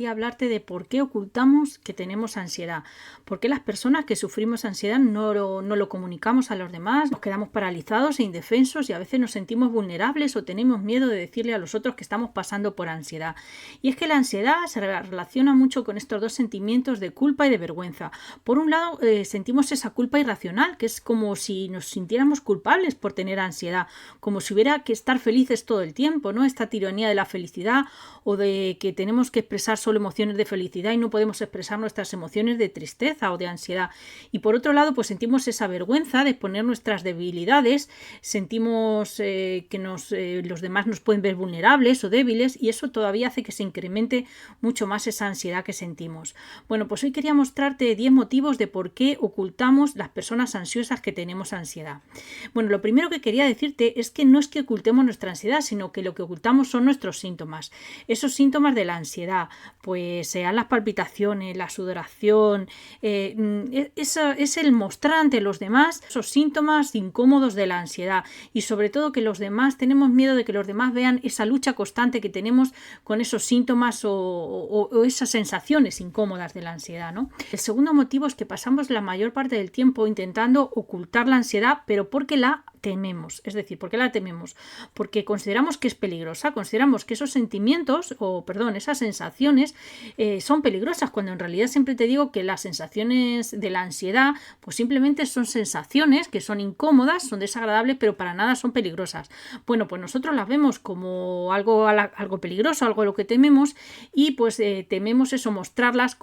Voy a hablarte de por qué ocultamos que tenemos ansiedad. ¿Por qué las personas que sufrimos ansiedad no lo comunicamos a los demás? Nos quedamos paralizados e indefensos y a veces nos sentimos vulnerables o tenemos miedo de decirle a los otros que estamos pasando por ansiedad. Y es que la ansiedad se relaciona mucho con estos dos sentimientos de culpa y de vergüenza. Por un lado, sentimos esa culpa irracional, que es como si nos sintiéramos culpables por tener ansiedad, como si hubiera que estar felices todo el tiempo, ¿no? Esta tiranía de la felicidad o de que tenemos que expresar solo emociones de felicidad y no podemos expresar nuestras emociones de tristeza o de ansiedad. Y por otro lado, pues sentimos esa vergüenza de exponer nuestras debilidades, sentimos que los demás nos pueden ver vulnerables o débiles y eso todavía hace que se incremente mucho más esa ansiedad que sentimos. Bueno, pues hoy quería mostrarte 10 motivos de por qué ocultamos las personas ansiosas que tenemos ansiedad. Bueno, lo primero que quería decirte es que no es que ocultemos nuestra ansiedad, sino que lo que ocultamos son nuestros síntomas. Esos síntomas de la ansiedad, pues sean las palpitaciones, la sudoración, es el mostrar ante los demás esos síntomas incómodos de la ansiedad y sobre todo que los demás, tenemos miedo de que los demás vean esa lucha constante que tenemos con esos síntomas o esas sensaciones incómodas de la ansiedad, ¿no? El segundo motivo es que pasamos la mayor parte del tiempo intentando ocultar la ansiedad, pero porque la tememos. Es decir, ¿por qué la tememos? Porque consideramos que es peligrosa, consideramos que esos sentimientos, esas sensaciones son peligrosas, cuando en realidad siempre te digo que las sensaciones de la ansiedad, pues simplemente son sensaciones que son incómodas, son desagradables, pero para nada son peligrosas. Bueno, pues nosotros las vemos como algo peligroso, algo a lo que tememos, y pues tememos eso, mostrarlas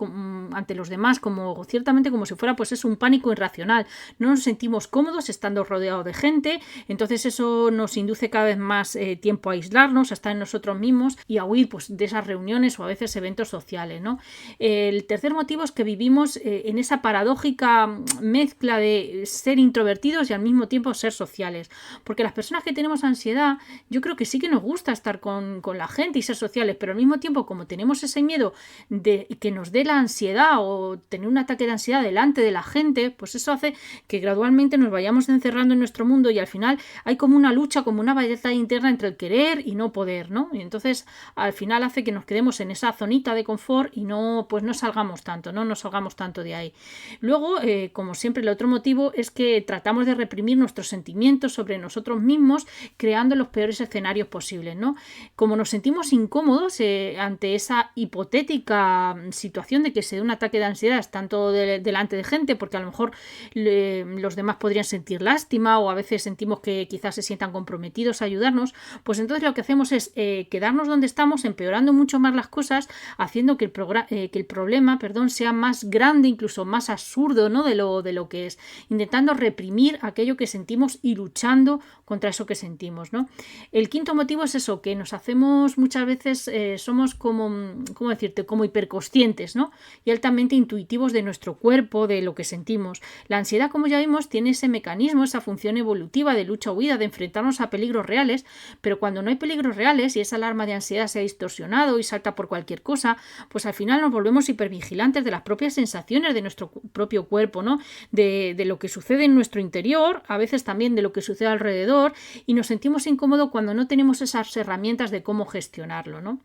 ante los demás, ciertamente como si fuera pues es un pánico irracional. No nos sentimos cómodos estando rodeados de gente. Entonces eso nos induce cada vez más tiempo a aislarnos, a estar en nosotros mismos y a huir pues, de esas reuniones o a veces eventos sociales, ¿no? El tercer motivo es que vivimos en esa paradójica mezcla de ser introvertidos y al mismo tiempo ser sociales. Porque las personas que tenemos ansiedad, yo creo que sí que nos gusta estar con la gente y ser sociales, pero al mismo tiempo, como tenemos ese miedo de que nos dé la ansiedad o tener un ataque de ansiedad delante de la gente, pues eso hace que gradualmente nos vayamos encerrando en nuestro mundo y al final hay como una lucha, como una batalla interna entre el querer y no poder, ¿no? Y entonces al final hace que nos quedemos en esa zonita de confort y no salgamos tanto, no salgamos tanto de ahí. Luego, como siempre, el otro motivo es que tratamos de reprimir nuestros sentimientos sobre nosotros mismos, creando los peores escenarios posibles, ¿no? Como nos sentimos incómodos ante esa hipotética situación de que se dé un ataque de ansiedad tanto delante de gente, porque a lo mejor los demás podrían sentir lástima o a veces sentimos que quizás se sientan comprometidos a ayudarnos, pues entonces lo que hacemos es quedarnos donde estamos, empeorando mucho más las cosas, haciendo que el problema sea más grande, incluso más absurdo, ¿no? de lo que es, intentando reprimir aquello que sentimos y luchando contra eso que sentimos, ¿no? El quinto motivo es eso, que nos hacemos muchas veces, somos como hiperconscientes, ¿no? Y altamente intuitivos de nuestro cuerpo, de lo que sentimos. La ansiedad, como ya vimos, tiene ese mecanismo, esa función evolutiva de lucha o huida, de enfrentarnos a peligros reales, pero cuando no hay peligros reales y esa alarma de ansiedad se ha distorsionado y salta por cualquier cosa, pues al final nos volvemos hipervigilantes de las propias sensaciones de nuestro propio cuerpo, ¿no? De lo que sucede en nuestro interior, a veces también de lo que sucede alrededor, y nos sentimos incómodos cuando no tenemos esas herramientas de cómo gestionarlo, ¿no?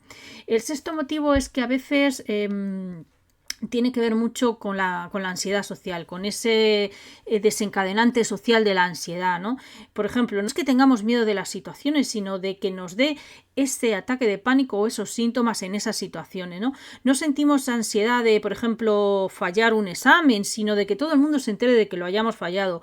El sexto motivo es que a veces tiene que ver mucho con la ansiedad social, con ese desencadenante social de la ansiedad, ¿no? Por ejemplo, no es que tengamos miedo de las situaciones, sino de que nos dé ese ataque de pánico o esos síntomas en esas situaciones, ¿no? No sentimos ansiedad de, por ejemplo, fallar un examen, sino de que todo el mundo se entere de que lo hayamos fallado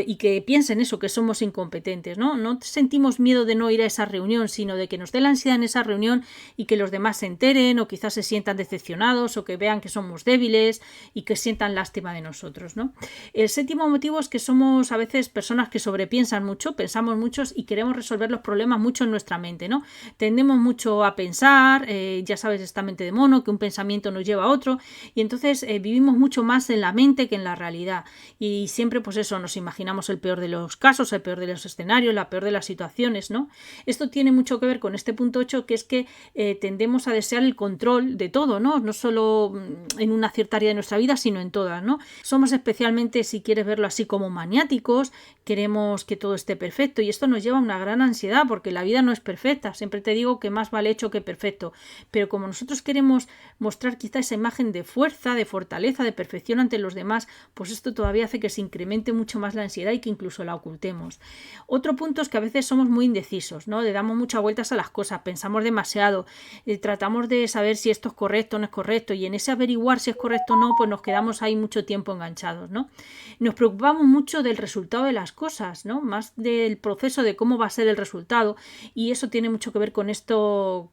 y que piensen eso, que somos incompetentes, ¿no? No sentimos miedo de no ir a esa reunión, sino de que nos dé la ansiedad en esa reunión y que los demás se enteren o quizás se sientan decepcionados o que vean que somos débiles y que sientan lástima de nosotros, ¿no? El séptimo motivo es que somos a veces personas que sobrepiensan mucho, pensamos mucho y queremos resolver los problemas mucho en nuestra mente, ¿no? Tendemos mucho a pensar, ya sabes, esta mente de mono, que un pensamiento nos lleva a otro y entonces vivimos mucho más en la mente que en la realidad y siempre pues eso, nos imaginamos el peor de los casos, el peor de los escenarios, la peor de las situaciones, ¿no? Esto tiene mucho que ver con este punto 8, que es que tendemos a desear el control de todo, ¿no? No solo en una cierta área de nuestra vida, sino en todas, ¿no? Somos especialmente, si quieres verlo así, como maniáticos, queremos que todo esté perfecto y esto nos lleva a una gran ansiedad porque la vida no es perfecta. Siempre te digo que más vale hecho que perfecto, pero como nosotros queremos mostrar quizá esa imagen de fuerza, de fortaleza, de perfección ante los demás, pues esto todavía hace que se incremente mucho más la ansiedad y que incluso la ocultemos. Otro punto es que a veces somos muy indecisos, ¿no? Le damos muchas vueltas a las cosas, pensamos demasiado, tratamos de saber si esto es correcto o no es correcto y en ese averiguar si es correcto o no, pues nos quedamos ahí mucho tiempo enganchados, ¿no? Nos preocupamos mucho del resultado de las cosas, ¿no? Más del proceso de cómo va a ser el resultado y eso tiene mucho que ver con esto,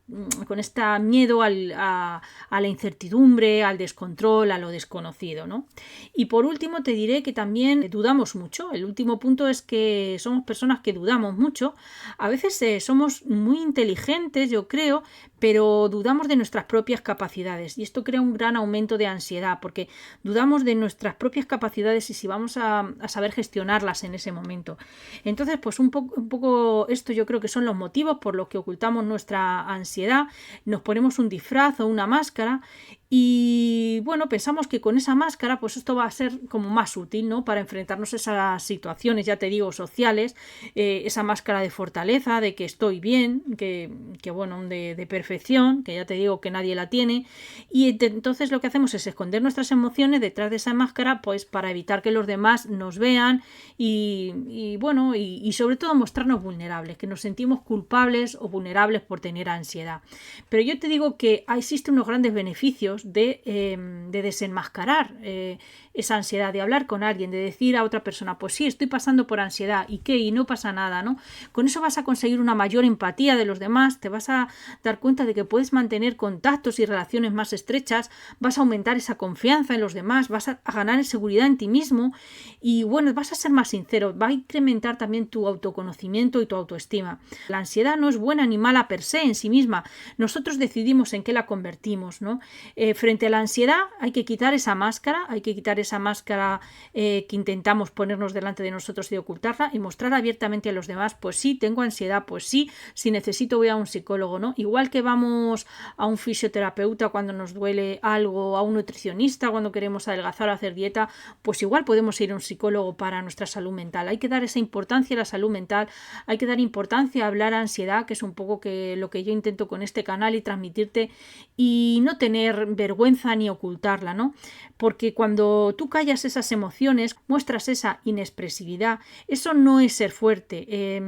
con este miedo a la incertidumbre, al descontrol, a lo desconocido, ¿no? Y por último te diré que también dudamos mucho. El último punto es que somos personas que dudamos mucho. A veces somos muy inteligentes, yo creo, pero dudamos de nuestras propias capacidades y esto crea un gran aumento de ansiedad porque dudamos de nuestras propias capacidades y si vamos a saber gestionarlas en ese momento. Entonces, pues un poco esto yo creo que son los motivos por los que ocultamos nuestra ansiedad, nos ponemos un disfraz o una máscara y bueno, pensamos que con esa máscara pues esto va a ser como más útil, ¿no? Para enfrentarnos a esas situaciones, ya te digo, sociales, esa máscara de fortaleza, de que estoy bien, que bueno, de perfección, que ya te digo que nadie la tiene y entonces lo que hacemos es esconder nuestras emociones detrás de esa máscara pues para evitar que los demás nos vean y bueno, y sobre todo mostrarnos vulnerables, que nos sentimos culpables o vulnerables por tener ansiedad. Pero yo te digo que existen unos grandes beneficios de desenmascarar esa ansiedad, de hablar con alguien, de decir a otra persona, pues sí, estoy pasando por ansiedad, ¿y qué? Y no pasa nada, ¿no? Con eso vas a conseguir una mayor empatía de los demás, te vas a dar cuenta de que puedes mantener contactos y relaciones más estrechas, vas a aumentar esa confianza en los demás, vas a ganar seguridad en ti mismo y bueno, vas a ser más sincero, va a incrementar también tu autoconocimiento y tu autoestima. La ansiedad no es buena ni mala per se en sí misma, nosotros decidimos en qué la convertimos, ¿no? Frente a la ansiedad hay que quitar esa máscara, que intentamos ponernos delante de nosotros y ocultarla y mostrar abiertamente a los demás, pues sí, tengo ansiedad, pues sí, si necesito voy a un psicólogo, ¿no? Igual que vamos a un fisioterapeuta cuando nos duele algo, a un nutricionista cuando queremos adelgazar o hacer dieta, pues igual podemos ir a un psicólogo para nuestra salud mental. Hay que dar esa importancia a la salud mental, hay que dar importancia a hablar a ansiedad, que es un poco lo que yo intento con este canal y transmitirte y no tener vergüenza ni ocultarla, ¿no? Porque cuando tú callas esas emociones, muestras esa inexpresividad, eso no es ser fuerte.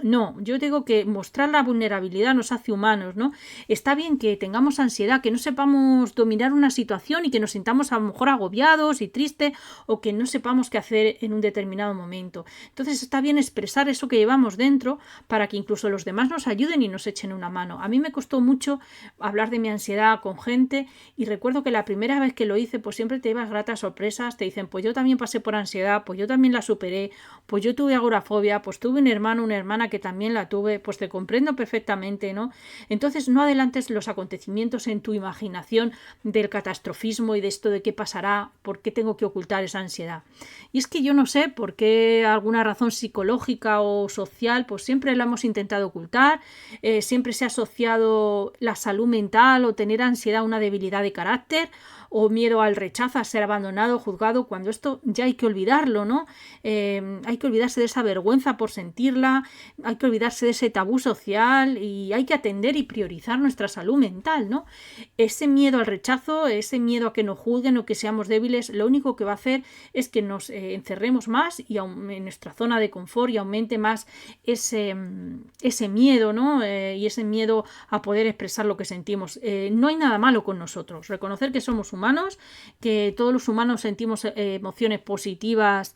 No, yo digo que mostrar la vulnerabilidad nos hace humanos, ¿no? Está bien que tengamos ansiedad, que no sepamos dominar una situación y que nos sintamos a lo mejor agobiados y tristes o que no sepamos qué hacer en un determinado momento. Entonces está bien expresar eso que llevamos dentro para que incluso los demás nos ayuden y nos echen una mano. A mí me costó mucho hablar de mi ansiedad con gente y recuerdo que la primera vez que lo hice pues siempre te llevas gratas sorpresas, te dicen pues yo también pasé por ansiedad, pues yo también la superé, pues yo tuve agorafobia, pues tuve un hermano, una hermana que también la tuve, pues te comprendo perfectamente, ¿no? Entonces no adelantes los acontecimientos en tu imaginación del catastrofismo y de esto de qué pasará, por qué tengo que ocultar esa ansiedad. Y es que yo no sé por qué alguna razón psicológica o social pues siempre la hemos intentado ocultar, siempre se ha asociado la salud mental o tener ansiedad a una debilidad de carácter o miedo al rechazo, a ser abandonado, juzgado, cuando esto ya hay que olvidarlo, ¿no? Hay que olvidarse de esa vergüenza por sentirla, hay que olvidarse de ese tabú social y hay que atender y priorizar nuestra salud mental, ¿no? Ese miedo al rechazo, ese miedo a que nos juzguen o que seamos débiles, lo único que va a hacer es que nos encerremos más y en nuestra zona de confort y aumente más ese miedo, ¿no? Y ese miedo a poder expresar lo que sentimos. No hay nada malo con nosotros. Reconocer que somos humanos, que todos los humanos sentimos emociones positivas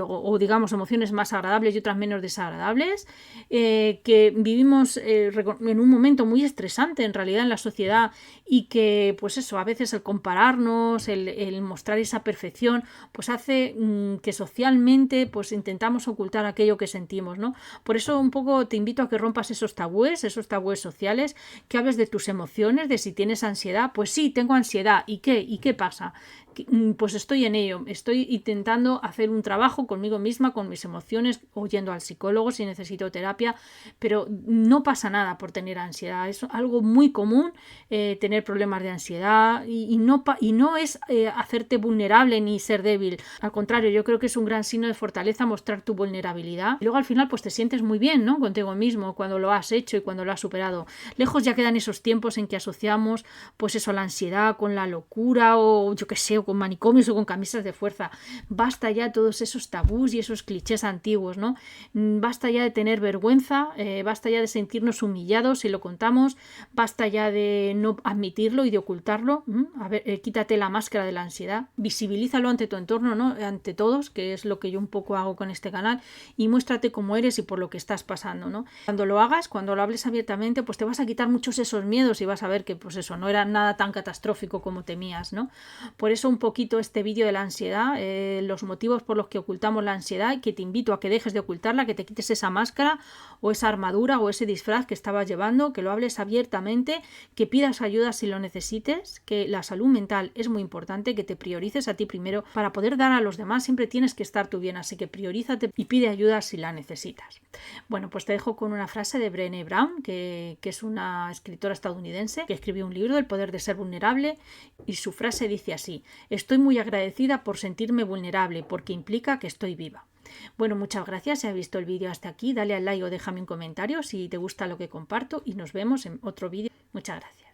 o digamos emociones más agradables y otras menos desagradables, que vivimos en un momento muy estresante en realidad en la sociedad y que pues eso, a veces el compararnos, el mostrar esa perfección pues hace que socialmente pues intentamos ocultar aquello que sentimos, ¿no? Por eso un poco te invito a que rompas esos tabúes sociales, que hables de tus emociones, de si tienes ansiedad, pues sí, tengo ansiedad, ¿y qué? ¿Y qué pasa? Pues estoy en ello, estoy intentando hacer un trabajo trabajo conmigo misma, con mis emociones, o yendo al psicólogo si necesito terapia, pero no pasa nada por tener ansiedad. Es algo muy común tener problemas de ansiedad y no es hacerte vulnerable ni ser débil. Al contrario, yo creo que es un gran signo de fortaleza mostrar tu vulnerabilidad. Y luego al final pues te sientes muy bien, ¿no?, contigo mismo cuando lo has hecho y cuando lo has superado. Lejos ya quedan esos tiempos en que asociamos pues eso, la ansiedad con la locura o yo qué sé, o con manicomios o con camisas de fuerza. Basta ya todos esos tabús y esos clichés antiguos, ¿no? Basta ya de tener vergüenza, basta ya de sentirnos humillados si lo contamos, basta ya de no admitirlo y de ocultarlo. A ver, quítate la máscara de la ansiedad, visibilízalo ante tu entorno, ¿no?, ante todos, que es lo que yo un poco hago con este canal, y muéstrate cómo eres y por lo que estás pasando, ¿no? Cuando lo hagas, cuando lo hables abiertamente, pues te vas a quitar muchos esos miedos y vas a ver que pues eso no era nada tan catastrófico como temías, ¿no? Por eso un poquito este vídeo de la ansiedad, los motivos por los que ocultamos la ansiedad, y que te invito a que dejes de ocultarla, que te quites esa máscara o esa armadura o ese disfraz que estabas llevando, que lo hables abiertamente, que pidas ayuda si lo necesites, que la salud mental es muy importante, que te priorices a ti primero para poder dar a los demás. Siempre tienes que estar tú bien, así que priorízate y pide ayuda si la necesitas. Bueno, pues te dejo con una frase de Brené Brown, que es una escritora estadounidense que escribió un libro, El poder de ser vulnerable, y su frase dice así: estoy muy agradecida por sentirme vulnerable porque implica que estoy viva. Bueno, muchas gracias si has visto el vídeo hasta aquí, dale al like o déjame un comentario si te gusta lo que comparto y nos vemos en otro vídeo. Muchas gracias.